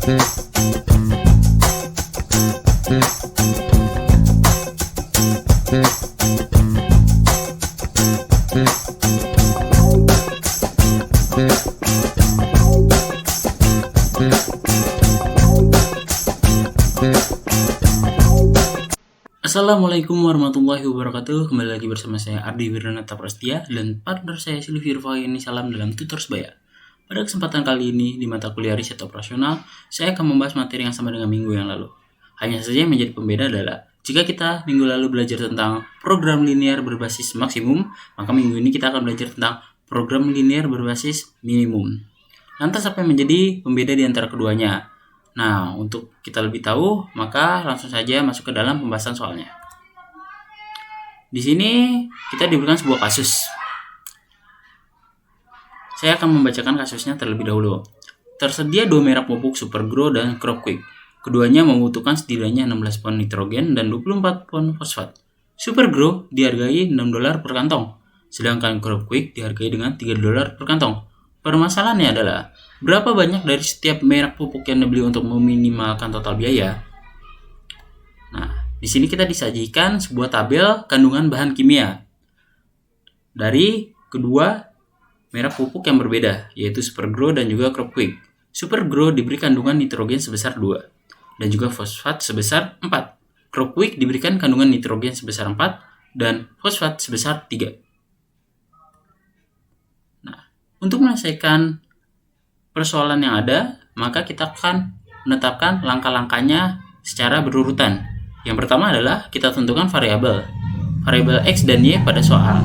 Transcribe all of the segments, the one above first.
Assalamualaikum warahmatullahi wabarakatuh. Kembali lagi bersama saya Ardi Wiranata Prastia dan partner saya Silvi Rufayani Salam dalam Tutor Sebaya. Pada kesempatan kali ini di mata kuliah riset operasional, saya akan membahas materi yang sama dengan minggu yang lalu. Hanya saja yang menjadi pembeda adalah jika kita minggu lalu belajar tentang program linear berbasis maksimum, maka minggu ini kita akan belajar tentang program linear berbasis minimum. Lantas apa yang menjadi pembeda di antara keduanya? Nah, untuk kita lebih tahu, maka langsung saja masuk ke dalam pembahasan soalnya. Di sini kita diberikan sebuah kasus. Saya akan membacakan kasusnya terlebih dahulu. Tersedia 2 merek pupuk Supergrow dan CropQuick. Keduanya membutuhkan setidaknya 16 pon nitrogen dan 24 pon fosfat. Supergrow dihargai $6 per kantong, sedangkan CropQuick dihargai dengan $3 per kantong. Permasalahannya adalah, berapa banyak dari setiap merek pupuk yang dibeli untuk meminimalkan total biaya? Nah, di sini kita disajikan sebuah tabel kandungan bahan kimia dari kedua merek pupuk yang berbeda, yaitu Supergrow dan juga CropQuick. Supergrow diberi kandungan nitrogen sebesar 2 dan juga fosfat sebesar 4. CropQuick diberikan kandungan nitrogen sebesar 4 dan fosfat sebesar 3. Untuk menyelesaikan persoalan yang ada, maka kita akan menetapkan langkah-langkahnya secara berurutan. Yang pertama adalah kita tentukan variabel X dan Y pada soal.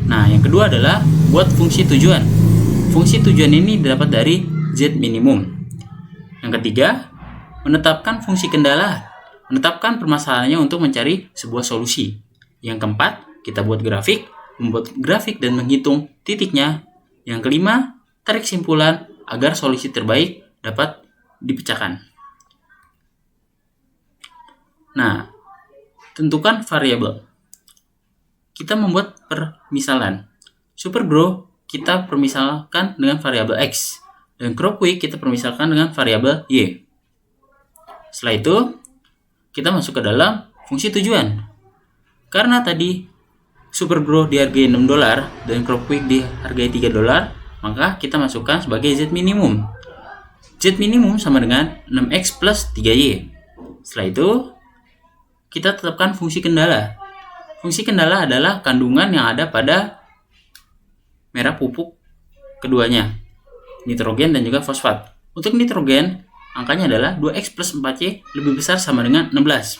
Nah, yang kedua adalah buat fungsi tujuan. Fungsi tujuan ini dapat dari Z minimum. Yang ketiga, menetapkan fungsi kendala. Menetapkan permasalahannya untuk mencari sebuah solusi. Yang keempat, kita buat grafik, membuat grafik dan menghitung titiknya. Yang kelima, tarik simpulan agar solusi terbaik dapat dipecahkan. Nah, tentukan variabel. Kita membuat permisalan. Supergrow kita permisalkan dengan variabel X dan CropQuick kita permisalkan dengan variabel Y. Setelah itu, kita masuk ke dalam fungsi tujuan. Karena tadi Supergrow dihargai $6 dan CropQuick dihargai $3, maka kita masukkan sebagai Z minimum. Z minimum sama dengan 6X plus 3Y. Setelah itu, kita tetapkan fungsi kendala. Fungsi kendala adalah kandungan yang ada pada merek pupuk keduanya, nitrogen dan juga fosfat. Untuk nitrogen, angkanya adalah 2X plus 4Y lebih besar sama dengan 16.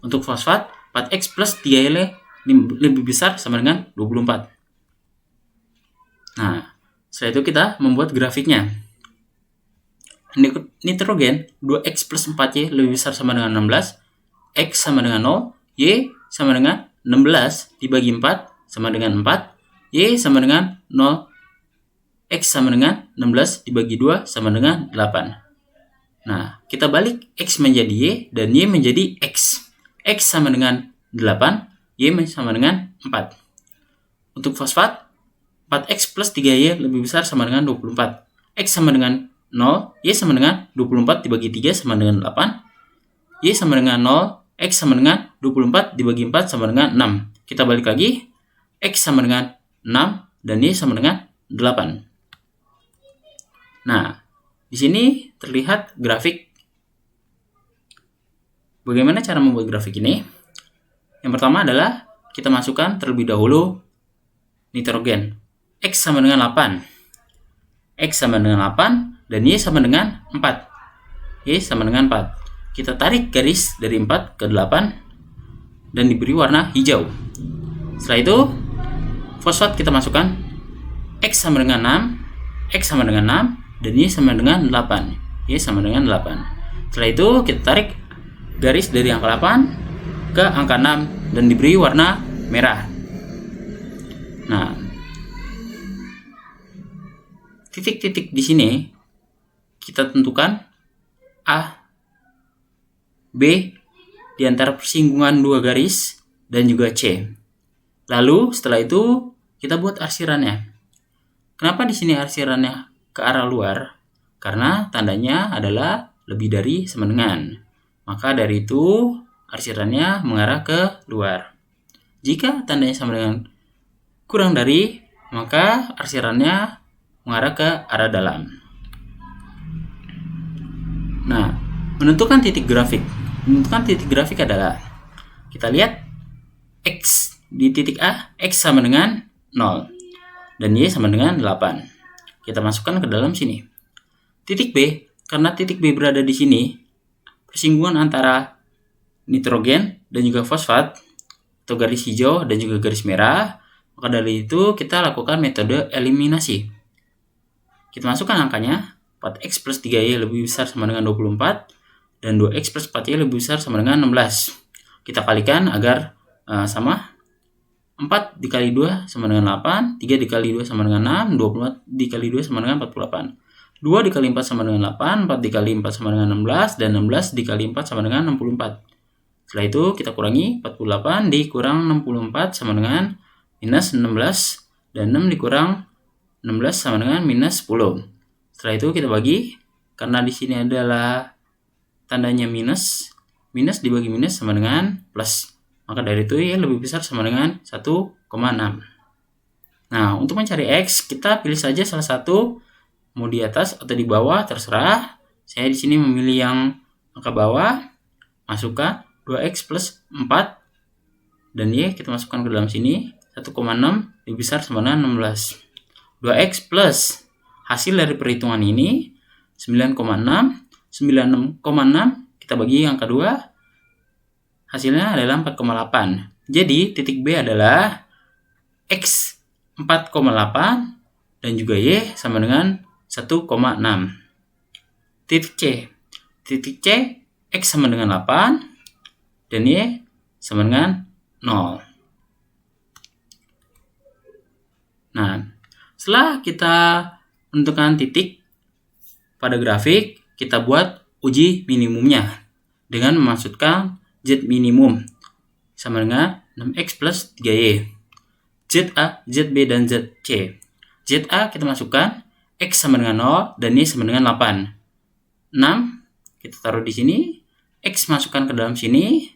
Untuk fosfat, 4X plus 3Y lebih besar sama dengan 24. Nah, setelah itu kita membuat grafiknya. Nitrogen 2X plus 4Y lebih besar sama dengan 16, X sama dengan 0, Y sama dengan 16 dibagi 4 sama dengan 4, Y sama dengan 0, X sama dengan 16 dibagi 2 sama dengan 8. Nah, kita balik X menjadi Y dan Y menjadi X. X sama dengan 8, Y sama dengan 4. Untuk fosfat, 4X plus 3Y lebih besar sama dengan 24. X sama dengan 0, Y sama dengan 24 dibagi 3 sama dengan 8. Y sama dengan 0, X sama dengan 24 dibagi 4 sama dengan 6. Kita balik lagi, X sama dengan 6 dan Y sama dengan 8. Nah, di sini terlihat grafik. Bagaimana cara membuat grafik ini? Yang pertama adalah kita masukkan terlebih dahulu nitrogen. X sama dengan 8. X sama dengan 8 dan Y sama dengan 4. Y sama dengan 4. Kita tarik garis dari 4 ke 8 dan diberi warna hijau. Setelah itu, fosfat kita masukkan. X sama dengan 6, X sama dengan 6 dan Y sama dengan 8. Y sama dengan 8. Setelah itu, kita tarik garis dari angka 8 ke angka 6 dan diberi warna merah. Nah, titik-titik di sini kita tentukan A, B di antara persinggungan 2 garis dan juga C. Lalu setelah itu kita buat arsirannya. Kenapa di sini arsirannya ke arah luar? Karena tandanya adalah lebih dari sama dengan. Maka dari itu arsirannya mengarah ke luar. Jika tandanya sama dengan kurang dari, maka arsirannya mengarah ke arah dalam. Nah, menentukan titik grafik. Menentukan titik grafik adalah, kita lihat X di titik A, X sama dengan 0 dan Y sama dengan 8. Kita masukkan ke dalam sini. Titik B, karena titik B berada di sini, persinggungan antara nitrogen dan juga fosfat atau garis hijau dan juga garis merah, maka dari itu kita lakukan metode eliminasi. Kita masukkan angkanya, 4x plus 3y lebih besar sama dengan 24 dan 2x plus 4y lebih besar sama dengan 16. Kita kalikan agar sama. 4 dikali 2 sama dengan 8, 3 dikali 2 sama dengan 6, 24 dikali 2 sama dengan 48. 2 dikali 4 sama dengan 8, 4 dikali 4 sama dengan 16, dan 16 dikali 4 sama dengan 64. Setelah itu kita kurangi, 48 dikurang 64 sama dengan minus 16, dan 6 dikurang 16 sama dengan minus 10. Setelah itu kita bagi, karena di sini adalah tandanya minus, minus dibagi minus sama dengan plus. Maka dari itu Y lebih besar sama dengan 1,6. Nah, untuk mencari X, kita pilih saja salah satu, mau di atas atau di bawah, terserah. Saya di sini memilih yang angka bawah, masukkan 2X plus 4, dan Y kita masukkan ke dalam sini, 1,6 lebih besar sama dengan 16. 2X plus, hasil dari perhitungan ini, 9,6, 96,6, kita bagi yang kedua, hasilnya adalah 4,8. Jadi titik B adalah X 4,8 dan juga Y sama dengan 1,6. Titik C. Titik C, X sama dengan 8 dan Y sama dengan 0. Nah, setelah kita menentukan titik pada grafik, kita buat uji minimumnya dengan memaksudkan Z minimum sama dengan 6X plus 3Y. ZA, ZB, dan ZC. ZA kita masukkan, X sama dengan 0 dan Y sama dengan 8. 6 kita taruh di sini, X masukkan ke dalam sini,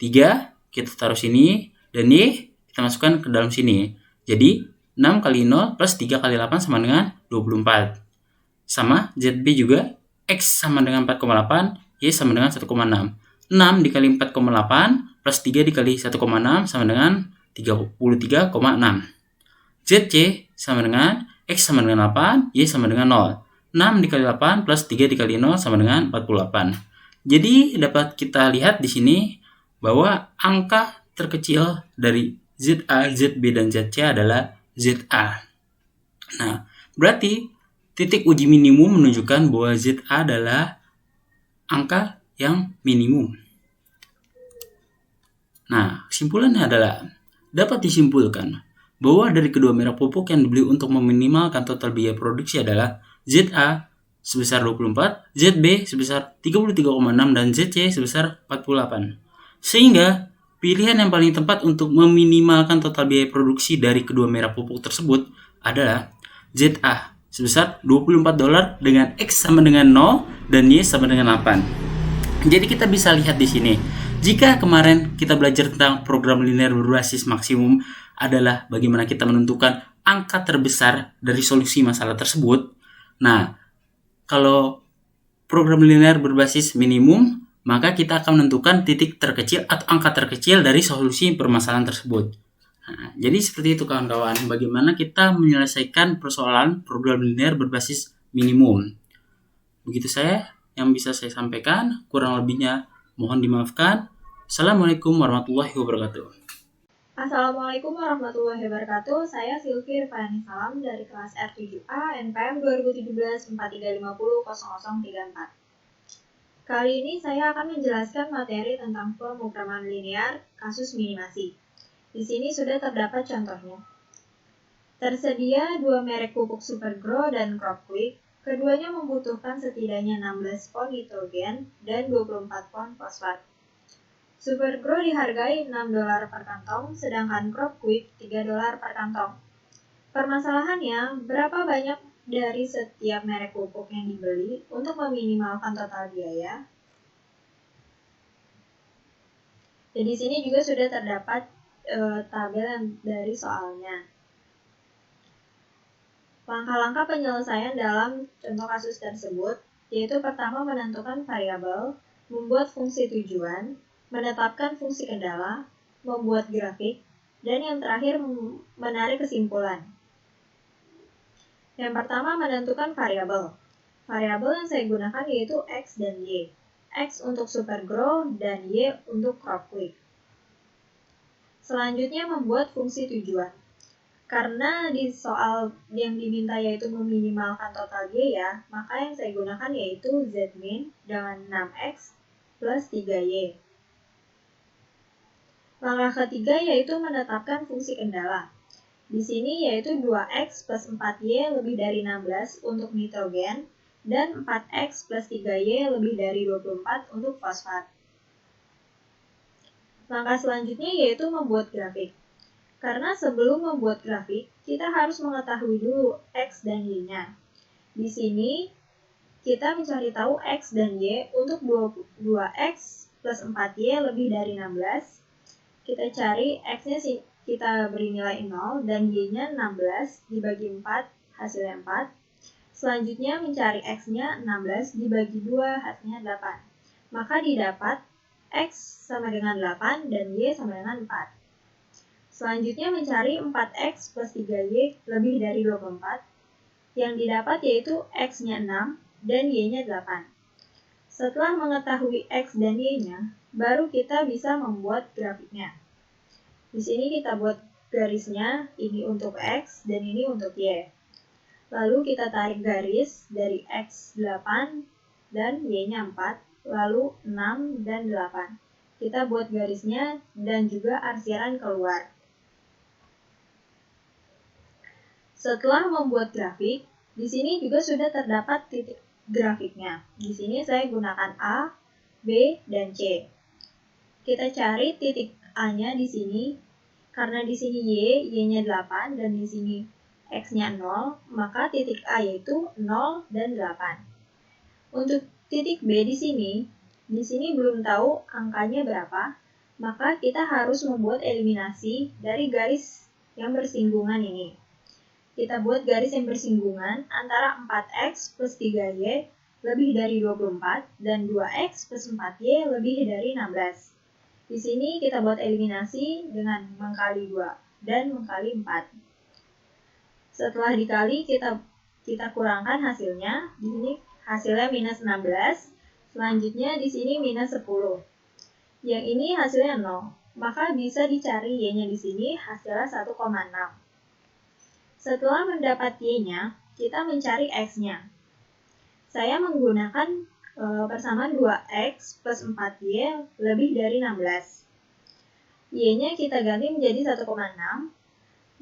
3 kita taruh sini, dan Y kita masukkan ke dalam sini. Jadi 6 kali 0 plus 3 kali 8 sama dengan 24. Sama ZB juga, X sama dengan 4,8, Y sama dengan 1,6. 6 dikali 4,8 plus 3 dikali 1,6 sama dengan 33,6. ZC sama dengan X sama dengan 8, Y sama dengan 0. 6 dikali 8 plus 3 dikali 0 sama dengan 48. Jadi dapat kita lihat di sini bahwa angka terkecil dari ZA, ZB, dan ZC adalah ZA. Nah, berarti titik uji minimum menunjukkan bahwa ZA adalah angka yang minimum. Nah, kesimpulannya adalah dapat disimpulkan bahwa dari kedua merek pupuk yang dibeli untuk meminimalkan total biaya produksi adalah ZA sebesar 24, ZB sebesar 33,6, dan ZC sebesar 48. Sehingga pilihan yang paling tepat untuk meminimalkan total biaya produksi dari kedua merek pupuk tersebut adalah ZA sebesar $24 dengan X sama dengan 0 dan Y sama dengan 8. Jadi kita bisa lihat di sini, jika kemarin kita belajar tentang program linear berbasis maksimum adalah bagaimana kita menentukan angka terbesar dari solusi masalah tersebut. Nah, kalau program linear berbasis minimum, maka kita akan menentukan titik terkecil atau angka terkecil dari solusi permasalahan tersebut. Nah, jadi seperti itu kawan-kawan, bagaimana kita menyelesaikan persoalan program linear berbasis minimum. Begitu saya yang bisa saya sampaikan, kurang lebihnya mohon dimaafkan. Assalamualaikum warahmatullahi wabarakatuh. Assalamualaikum warahmatullahi wabarakatuh. Saya Silvi Rifani Salam dari kelas R7A NPM 2017-4350-0034. Kali ini saya akan menjelaskan materi tentang pemrograman linear kasus minimasi. Di sini sudah terdapat contohnya. Tersedia dua merek pupuk Supergrow dan CropQuick. Keduanya membutuhkan setidaknya 16 pon nitrogen dan 24 pon fosfat. Supergrow dihargai $6 per kantong, sedangkan CropQuick $3 per kantong. Permasalahannya, berapa banyak dari setiap merek pupuk yang dibeli untuk meminimalkan total biaya. Dan di sini juga sudah terdapat tabel dari soalnya. Langkah-langkah penyelesaian dalam contoh kasus tersebut yaitu pertama menentukan variabel, membuat fungsi tujuan, menetapkan fungsi kendala, membuat grafik, dan yang terakhir menarik kesimpulan. Yang pertama menentukan variabel. Variabel yang saya gunakan yaitu X dan Y. X untuk Supergrow dan Y untuk CropQuick. Selanjutnya membuat fungsi tujuan. Karena di soal yang diminta yaitu meminimalkan total biaya, maka yang saya gunakan yaitu Zmin dengan 6X plus 3Y. Langkah ketiga yaitu menetapkan fungsi kendala. Di sini yaitu 2X plus 4Y lebih dari 16 untuk nitrogen, dan 4X plus 3Y lebih dari 24 untuk fosfat. Langkah selanjutnya yaitu membuat grafik. Karena sebelum membuat grafik, kita harus mengetahui dulu X dan Y-nya. Di sini, kita mencari tahu X dan Y untuk 2X plus 4Y lebih dari 16. Kita cari X-nya kita beri nilai 0 dan Y-nya 16 dibagi 4 hasilnya 4. Selanjutnya mencari X-nya 16 dibagi 2 hasilnya 8. Maka didapat X sama dengan 8 dan Y sama dengan 4. Selanjutnya mencari 4X plus 3Y lebih dari 24. Yang didapat yaitu X-nya 6 dan Y-nya 8. Setelah mengetahui X dan Y-nya, baru kita bisa membuat grafiknya. Di sini kita buat garisnya, ini untuk X dan ini untuk Y. Lalu kita tarik garis dari X 8 dan Y-nya 4, lalu 6 dan 8. Kita buat garisnya dan juga arsiran keluar. Setelah membuat grafik, di sini juga sudah terdapat titik grafiknya. Di sini saya gunakan A, B, dan C. Kita cari titik A-nya di sini. Karena di sini Y-nya 8 dan di sini X-nya 0, maka titik A yaitu 0 dan 8. Untuk titik B di sini belum tahu angkanya berapa, maka kita harus membuat eliminasi dari garis yang bersinggungan ini. Kita buat garis yang bersinggungan antara 4X plus 3Y lebih dari 24 dan 2X plus 4Y lebih dari 16. Di sini kita buat eliminasi dengan mengkali 2 dan mengkali 4. Setelah dikali, kita kurangkan hasilnya. Di sini hasilnya minus 16. Selanjutnya di sini minus 10. Yang ini hasilnya 0. Maka bisa dicari Y-nya di sini hasilnya 1,6. Setelah mendapat Y-nya, kita mencari X-nya. Saya menggunakan persamaan 2X plus 4Y lebih dari 16. Y-nya kita ganti menjadi 1,6,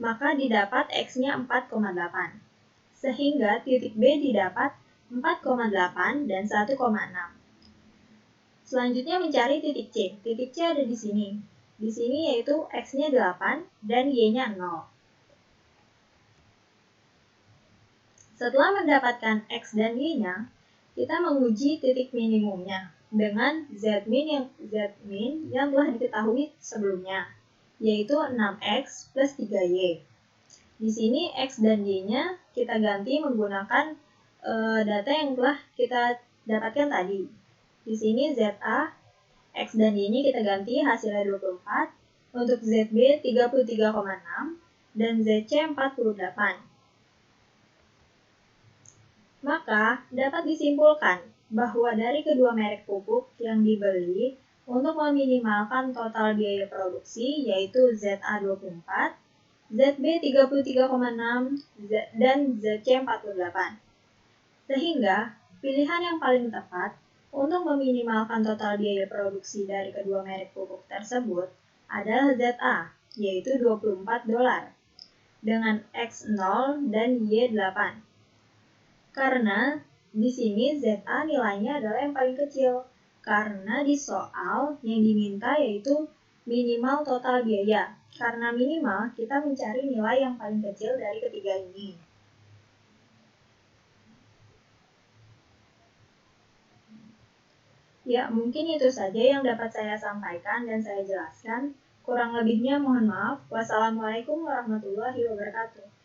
maka didapat X-nya 4,8. Sehingga titik B didapat 4,8 dan 1,6. Selanjutnya mencari titik C. Titik C ada di sini. Di sini yaitu X-nya 8 dan Y-nya 0. Setelah mendapatkan X dan Y-nya, kita menguji titik minimumnya dengan Zmin yang telah diketahui sebelumnya, yaitu 6X plus 3Y. Di sini X dan Y-nya kita ganti menggunakan data yang telah kita dapatkan tadi. Di sini ZA, X dan Y-nya kita ganti hasilnya 24, untuk ZB 33,6, dan ZC 48. Maka, dapat disimpulkan bahwa dari kedua merek pupuk yang dibeli untuk meminimalkan total biaya produksi yaitu ZA24, ZB 33,6, dan ZC 48. Sehingga, pilihan yang paling tepat untuk meminimalkan total biaya produksi dari kedua merek pupuk tersebut adalah ZA, yaitu $24, dengan X0 dan Y8. Karena di sini ZA nilainya adalah yang paling kecil, karena di soal yang diminta yaitu minimal total biaya. Karena minimal, kita mencari nilai yang paling kecil dari ketiga ini. Ya, mungkin itu saja yang dapat saya sampaikan dan saya jelaskan. Kurang lebihnya mohon maaf. Wassalamualaikum warahmatullahi wabarakatuh.